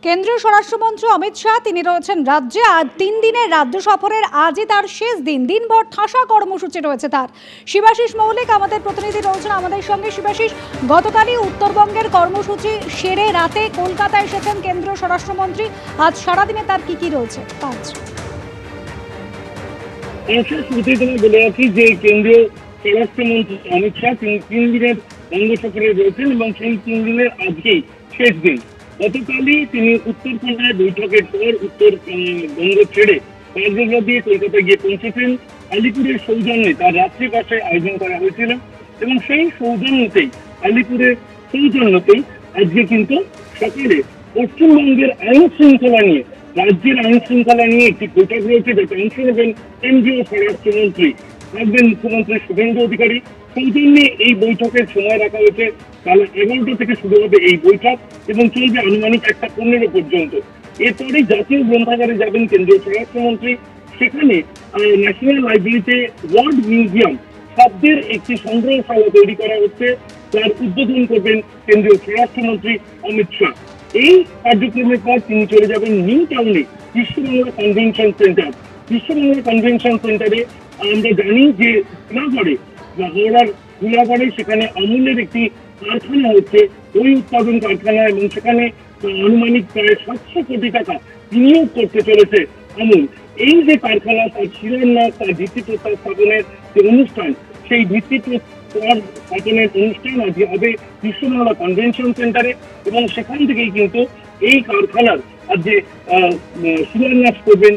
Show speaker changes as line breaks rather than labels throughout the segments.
কেন্দ্রীয় স্বরাষ্ট্রমন্ত্রী অমিত শাহ তিনি রয়েছেন রাজ্যে। আর 3 দিনের রাজ্য সফরের আজই তার শেষ দিন। দিনভর ঠাসা কর্মসূচি রয়েছে তার। শিবাশিস মৌলিক আমাদের প্রতিনিধি রয়েছেন আমাদের সঙ্গে। শিবাশিস, গতকালই উত্তরবঙ্গের কর্মসূচি সেরে রাতে কলকাতা এসেছেন কেন্দ্রীয় স্বরাষ্ট্রমন্ত্রী। আজ সারাদিনে তার কি রয়েছে কাজ?
শুরুতেই তোমায় বলে রাখি যে কেন্দ্রীয় স্বরাষ্ট্রমন্ত্রী অমিত শাহ তিনি 3 দিনের বঙ্গ সফরে রয়েছেন এবং সেই 3 দিনের আজকেই শেষ দিন। গতকালই তিনি উত্তরকন্যায় বৈঠকের পর উত্তরবঙ্গ ছেড়ে কাজগড়া দিয়ে কলকাতা গিয়ে পৌঁছেছেন। আলিপুরের সৌজন্যে তার রাত্রিবাসের আয়োজন করা হয়েছিল এবং সেই সৌজন্যতেই আজকে কিন্তু সকালে পশ্চিমবঙ্গের আইন শৃঙ্খলা নিয়ে রাজ্যের আইন শৃঙ্খলা নিয়ে একটি বৈঠক রয়েছে, যাতে অংশ নেবেন কেন্দ্রীয় স্বরাষ্ট্রমন্ত্রী, থাকবেন মুখ্যমন্ত্রী শুভেন্দু অধিকারী। সৌজন্যে এই বৈঠকের সময় রাখা হয়েছে কাল 11টা থেকে শুরু হবে এই বৈঠক এবং চলবে আনুমানিক 1:15 পর্যন্ত। এরপরে জাতীয় গ্রন্থাগারে যাবেন কেন্দ্রীয় স্বরাষ্ট্রমন্ত্রী। সেখানে ন্যাশনাল লাইব্রেরিতে ওয়ার্ল্ড মিউজিয়াম শব্দের একটি সংগ্রহশালা তৈরি করা হচ্ছে, যার উদ্বোধন করবেন কেন্দ্রীয় স্বরাষ্ট্রমন্ত্রী অমিত শাহ। এই কার্যক্রমের পর তিনি চলে যাবেন নিউ টাউনে Biswa Bangla convention centre. Biswa Bangla convention সেন্টারে আমরা জানি যে হাওড়ার সেখানে আমুলের একটি কারখানা হচ্ছে, ওই উৎপাদন কারখানা, এবং সেখানে আনুমানিক প্রায় 700 কোটি টাকা বিনিয়োগ করতে চলেছে আমুল। এই যে কারখানা, তার শিলান্যাস, তার ভিত্তিপ্রস্তর স্থাপনের যে অনুষ্ঠান, সেই ভিত্তিপ্রস্তর স্থাপনের অনুষ্ঠান আজকে হবে বিশ্ববাংলা কনভেনশন সেন্টারে এবং সেখান থেকেই কিন্তু এই কারখানার আজকে শিলান্যাস করবেন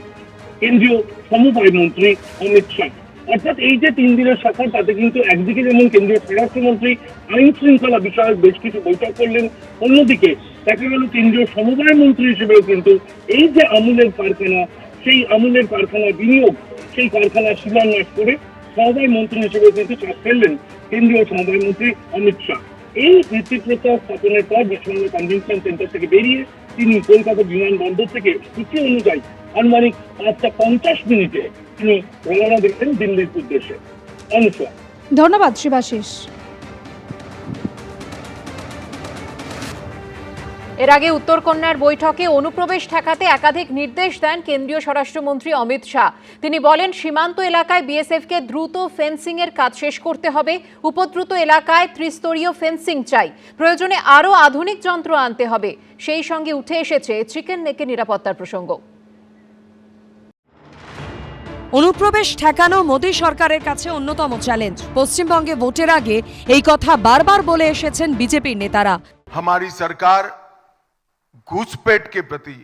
কেন্দ্রীয় সমবায় মন্ত্রী অমিত শাহ। অর্থাৎ এই যে 3 দিনের সফর, তাতে কিন্তু একদিকে যেমন কেন্দ্রীয় স্বরাষ্ট্রমন্ত্রী আইন শৃঙ্খলা বিষয়ক বেশ কিছু বৈঠক করলেন, অন্যদিকে দেখা গেল কেন্দ্রীয় সমবায় মন্ত্রী হিসেবেও কিন্তু এই যে আমুলের কারখানা, সেই আমুলের কারখানার বিনিয়োগ, সেই কারখানার শিলান্যাস করে সমবায় মন্ত্রী হিসেবে কিন্তু চাপ ফেললেন কেন্দ্রীয় সমবায় মন্ত্রী অমিত শাহ। এই ভিত্তিপ্রস্তর স্থাপনের পর বিশ্ববাংলা কনভেনশন সেন্টার থেকে বেরিয়ে তিনি কলকাতা বিমানবন্দর থেকে সূচি অনুযায়ী আনুমানিক 5:50 তিনি রওনা দিচ্ছেন দিল্লির উদ্দেশ্যে। অনুষ্কা,
ধন্যবাদ শিবাশিস।
এর আগে উত্তরকন্যার বৈঠকে অনুপ্রবেশ ঠেকাতে একাধিক নির্দেশ দেন কেন্দ্রীয় স্বরাষ্ট্রমন্ত্রী অমিত শাহ। তিনি বলেন, সীমান্ত এলাকায় বিএসএফকে দ্রুত ফেন্সিং এর কাজ শেষ করতে হবে। উপদ্রুত এলাকায় ত্রিস্তরীয় ফেন্সিং চাই। প্রয়োজনে আরও আধুনিক যন্ত্র আনতে হবে। সেই সঙ্গে উঠে এসেছে চিকেন নেকের নিরাপত্তার প্রসঙ্গ।
অনুপ্রবেশ ঠেকানো মোদী সরকারের কাছে অন্যতম চ্যালেঞ্জ। পশ্চিমবঙ্গে ভোটের আগে এই কথা বারবার বলে এসেছেন বিজেপির নেতারা।
हमारी सरकार घुसपैठ के प्रति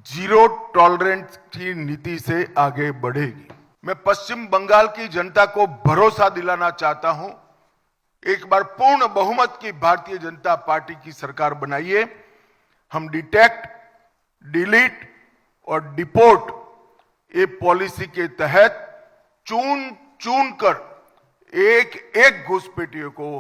जीरो टॉलरेंस की नीति से आगे बढ़ेगी। मैं पश्चिम बंगाल की जनता को भरोसा दिलाना चाहता हूं, एक बार पूर्ण बहुमत की भारतीय जनता पार्टी की सरकार बनाइए। हम डिटेक्ट, डिलीट और डिपोर्ट ये पॉलिसी के तहत चुन कर एक एक घुसपैठियों को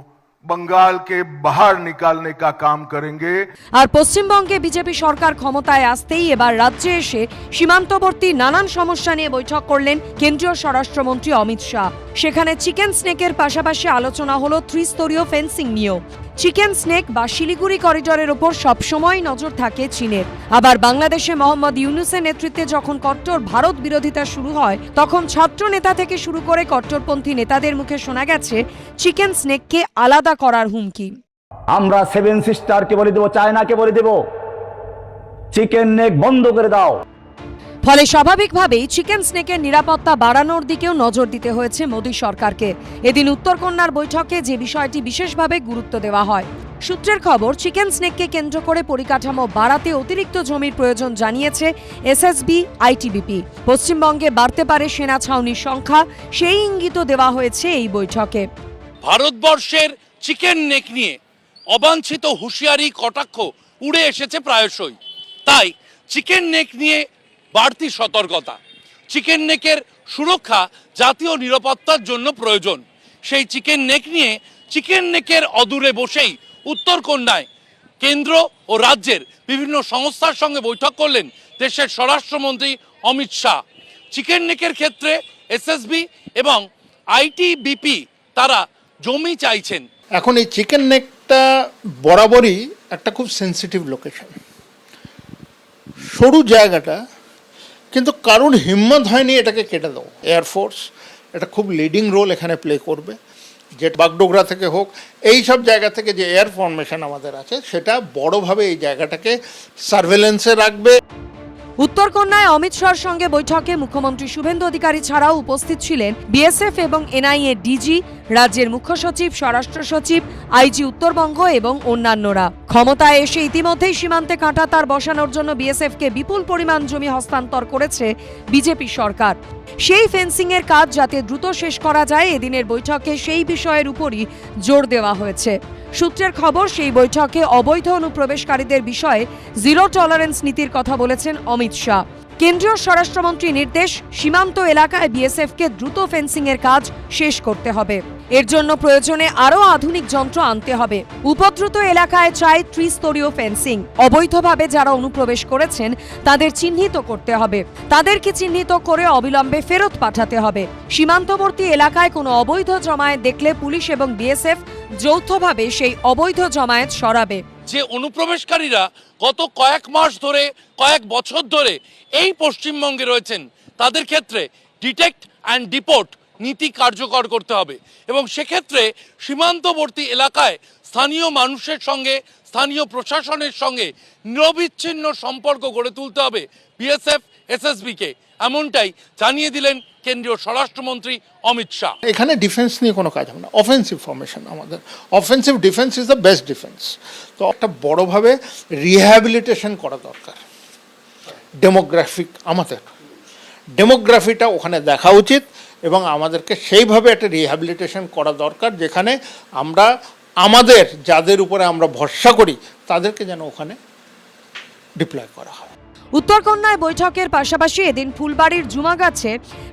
बंगाल के बाहर निकालने का काम करेंगे।
আর পশ্চিমবঙ্গে বিজেপি সরকার ক্ষমতায় আসতেই এবার রাজ্যে এসে সীমান্তবর্তী নানান সমস্যা নিয়ে বৈঠক করলেন কেন্দ্রীয় স্বরাষ্ট্রমন্ত্রী অমিত শাহ। সেখানে চিকেন স্নেকের পাশাপাশি আলোচনা হলো ত্রিস্তরীয় ফেন্সিং নিয়েও। চিকেন স্নেক বা শিলিগুড়ি করিডোরের ওপর সবসময় নজর থাকে চীনের। আবার বাংলাদেশে মোহাম্মদ ইউনূসের নেতৃত্বে যখন কট্টর ভারত বিরোধিতা শুরু হয়, তখন ছাত্র নেতা থেকে শুরু করে কট্টরপন্থী নেতাদের মুখে শোনা গেছে চিকেন স্নেককে আলাদা করার হুমকি।
আমরা 7 সিস্টারকে বলে দেব, চায়নাকে বলে দেব, চিকেন নেক বন্ধ করে দাও।
ফলে স্বাভাবিকভাবেই চিকেন স্নেকের নিরাপত্তা বাড়ানোর দিকেও নজর দিতে হয়েছে মোদী সরকারকে। এদিন উত্তরকন্যার বৈঠকে যে বিষয়টি বিশেষভাবে গুরুত্ব দেওয়া হয়। সূত্রের খবর, চিকেন স্নেককে কেন্দ্র করে পরিকাঠামো বাড়াতে অতিরিক্ত জমির প্রয়োজন জানিয়েছে এসএসবি আইটিবিপি। পশ্চিমবঙ্গে বাড়তে পারে সেনা ছাউনির সংখ্যা, সেই ইঙ্গিতও দেওয়া হয়েছে এই বৈঠকে।
ভারতবর্ষের চিকেন নেক নিয়ে অবাঞ্ছিত হুঁশিয়ারি কটাক্ষ উড়ে এসেছে প্রায়শই। তাই চিকেন নেক নিয়ে বাড়তি সতর্কতা। চিকেন নেকের সুরক্ষা জাতীয় নিরাপত্তার জন্য প্রয়োজন। সেই চিকেন নেক নিয়ে চিকেন নেকের অদূরে বসেই উত্তরকন্যায় কেন্দ্র ও রাজ্যের বিভিন্ন সংস্থার সঙ্গে বৈঠক করলেন দেশের স্বরাষ্ট্রমন্ত্রী অমিত শাহ। চিকেন নেকের ক্ষেত্রে এসএসবি এবং আইটিবিপি তারা জমি চাইছেন।
এখন এই চিকেন নেকটা বরাবরই একটা খুব সেন্সিটিভ লোকেশন। সরু জায়গাটা, কিন্তু কারোর হিম্মত হয়নি এটাকে কেটে দেবো। এয়ারফোর্স এটা খুব লিডিং রোল এখানে প্লে করবে, যে বাগডোগরা থেকে হোক, এই সব জায়গা থেকে যে এয়ার ফরমেশন আমাদের আছে সেটা বড়োভাবে এই জায়গাটাকে সার্ভেলেন্সে রাখবে।
উত্তরকন্যায় অমিত শাহর সঙ্গে বৈঠকে মুখ্যমন্ত্রী শুভেন্দু অধিকারী ছাড়াও উপস্থিত ছিলেন বিএসএফ এবং এনআইএ ডিজি, রাজ্যের মুখ্য সচিব, স্বরাষ্ট্র সচিব, আইজি উত্তরবঙ্গ এবং অন্যান্যরা। ক্ষমতায় এসে ইতিমধ্যেই সীমান্তে কাঁটাতার বসানোর জন্য বিএসএফকে বিপুল পরিমাণ জমি হস্তান্তর করেছে বিজেপি সরকার। সেই ফেন্সিংয়ের কাজ যাতে দ্রুত শেষ করা যায়, এদিনের বৈঠকে সেই বিষয়ের উপরই জোর দেওয়া হয়েছে। সূত্রের খবর, সেই বৈঠকে অবৈধ অনুপ্রবেশকারীদের বিষয়ে জিরো টলারেন্স নীতির কথা বলেছেন অমিত শাহ। কেন্দ্রীয় স্বরাষ্ট্রমন্ত্রীর নির্দেশ, সীমান্ত এলাকায় বিএসএফকে দ্রুত ফেন্সিংয়ের কাজ শেষ করতে হবে। এর জন্য প্রয়োজনে আরও আধুনিক যন্ত্র আনতে হবে। উপদ্রুত এলাকায় চাই ত্রিস্তরীয় ফেন্সিং। অবৈধভাবে যারা অনুপ্রবেশ করেছেন তাদের চিহ্নিত করতে হবে, তাদেরকে চিহ্নিত করে অবিলম্বে ফেরত পাঠাতে হবে। সীমান্তবর্তী এলাকায় কোনো অবৈধ জমায়েত দেখলে পুলিশ এবং বিএসএফ যৌথভাবে সেই অবৈধ জমায়েত সরাবে।
যে অনুপ্রবেশকারীরা গত কয়েক মাস ধরে, কয়েক বছর ধরে এই পশ্চিমবঙ্গে রয়েছেন, তাদের ক্ষেত্রে ডিটেক্ট অ্যান্ড ডিপোর্ট নীতি কার্যকর করতে হবে এবং সেক্ষেত্রে সীমান্তবর্তী এলাকায় স্থানীয় মানুষের সঙ্গে, স্থানীয় প্রশাসনের সঙ্গে নিরবিচ্ছিন্ন সম্পর্ক গড়ে তুলতে হবে বিএসএফ, এসএসবিকে। এমনটাই জানিয়ে দিলেন কেন্দ্রীয় স্বরাষ্ট্রমন্ত্রী অমিত শাহ।
এখানে ডিফেন্স নিয়ে কোনো কাজ হবে না, অফেন্সিভ ফরমেশন আমাদের। Offensive defence is the best defence. তো একটা বড়োভাবে রিহ্যাবিলিটেশন করা দরকার। আমাদের ডেমোগ্রাফিটা ওখানে দেখা উচিত এবং আমাদেরকে সেইভাবে একটা রিহ্যাবিলিটেশন করা দরকার, যেখানে আমরা আমাদের যাদের উপরে আমরা ভরসা করি তাদেরকে যেন ওখানে ডিপ্লয় করা হয়।
উত্তরকন্যায় বৈঠকের পাশাপাশি এদিন ফুলবাড়ির জুমাগাছে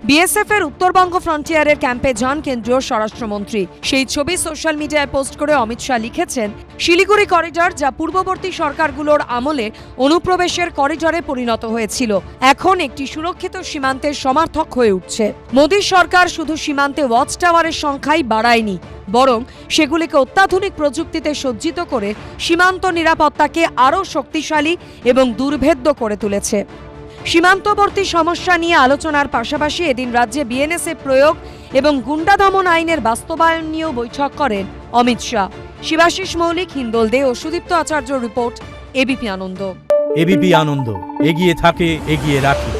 বিএসএফ এর উত্তরবঙ্গ ফ্রন্টিয়ারের ক্যাম্পে যান কেন্দ্রীয় স্বরাষ্ট্রমন্ত্রী। সেই ছবি সোশ্যাল মিডিয়ায় পোস্ট করে অমিত শাহ লিখেছেন, শিলিগুড়ি করিডর যা পূর্ববর্তী সরকারগুলোর আমলে অনুপ্রবেশের করিডরে পরিণত হয়েছিল, এখন একটি সুরক্ষিত সীমান্তের সমার্থক হয়ে উঠছে। মোদী সরকার শুধু সীমান্তে ওয়াচ টাওয়ারের সংখ্যাই বাড়ায়নি, বরং সেগুলিকে অত্যাধুনিক প্রযুক্তিতে সজ্জিত করে সীমান্ত নিরাপত্তাকে আরও শক্তিশালী এবং দুর্ভেদ্য করে তুলেছে। সীমান্তবর্তী সমস্যা নিয়ে আলোচনার পাশাপাশি এদিন রাজ্যে বিএনএসএ প্রয়োগ এবং গুন্ডা দমন আইনের বাস্তবায়ন নিয়েও বৈঠক করেন অমিত শাহ। শিবাশিস মৌলিক, হিন্দোল দে ও সুদীপ্ত আচার্য রিপোর্ট, এবিপি আনন্দ।
এবিপি আনন্দ, এগিয়ে থাকে, এগিয়ে রাখে।